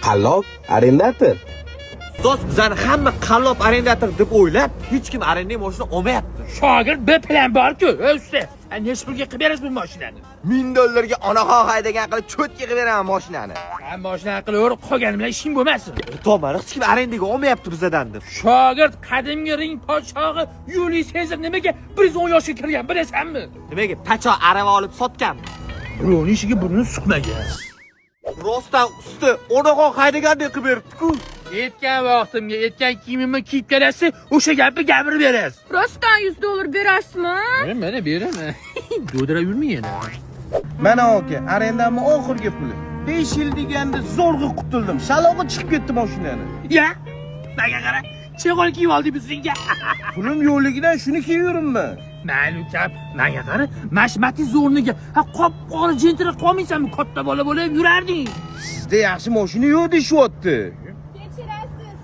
Qallop, arendator. Do'st, bizani hamma qallob arendator deb o'ylab, hech kim arendaga mashina olmayapti. Shogird bir plan bor-ku, usta. Sen necha pulga qilib berasiz bu mashinani? $1000 ga onaxon haydagan qilib cho'tga qilib beraman mashinani. Sen mashina qilib qolgan bilan ishing bo'lmasin. Tomani hech kim arendaga olmayapti bizadan deb. Shogird qadimgi ring podshog'i Yuliy Sezar nimaga 110 yoshga kirgan bilasanmi? Nimaga pacho arava olib sotgan? Birovning ishiga burnini suqmagan. Rostdan usti onaxon haydagandek qilib beribdi-ku. Yetgan vaqtimga, yetgan kiyimimni kiyib kelasiz, o'sha gapni gapirib berasiz. Rostdan $100 berasizmi? Mana beraman. Do'dirab yurmang yana. Mana aka, arendamni oxirgi puli. 5 yil deganda zo'rg'a qutuldim. Shalog'i chiqib ketdi mashinani. Ya, menga qara. Cheg'ol kiyib olding senga. Pulim yo'qligidan shuni kiyaveribman. Ma'lum gap, menga qara. Mashmatiz o'rniga qop-qora jentra qolmaysanmi? Katta bola bo'lib yurarding. Sizda yaxshi mashina yo'q deyapti. Kechirasiz.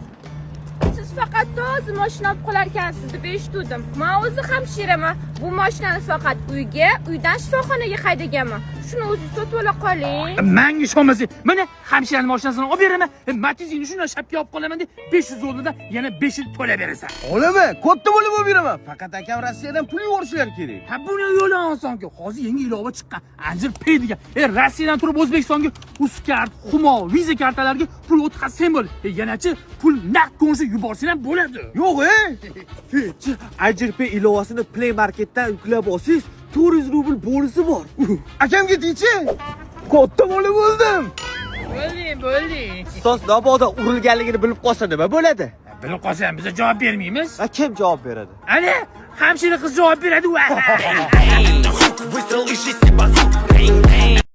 Siz faqat to'g'ri mashina olib qolar ekansiz deb eshitdim. Men o'zi hamshiraman. Bu mashinani faqat uyga, uydan shifoxonaga haydaganman. Shuni o'zi sotib ola qoling. Menga ishonmasang, mana hamshiraning mashinasini olib beraman. Matizingni shundan shapga olib qolaman deb $500 yana 5 yil to'lab berasan. Olaman, katta bo'lib beraman. Faqat akam Rossiyadan pul yuborishlar kerak. Ha buni yo'li osonku. Hozir yangi ilova chiqqan. Anjir Pay degan. Rossiyadan turib O'zbekistonga Uzkart, Humo, Visa kartalarga pul o'tkazsang bo'ladi. Yanachi pul naqd ko'rinishda yuborsang ham bo'ladi. Yo'q, Anjir Pay ilovasini Play Marketdan yuklab olsangiz, 400 rubl bonusi bor. akamga deychi. Katta bo'lib bo'ldim. Bo'lding. Ustoz naboda urilganligini bilib qolsa nima bo'ladi? Bilib qolsam biz javob bermaymiz. Kim javob beradi? Ana, hamshira qiz javob beradi. Выстрел из 6 базук.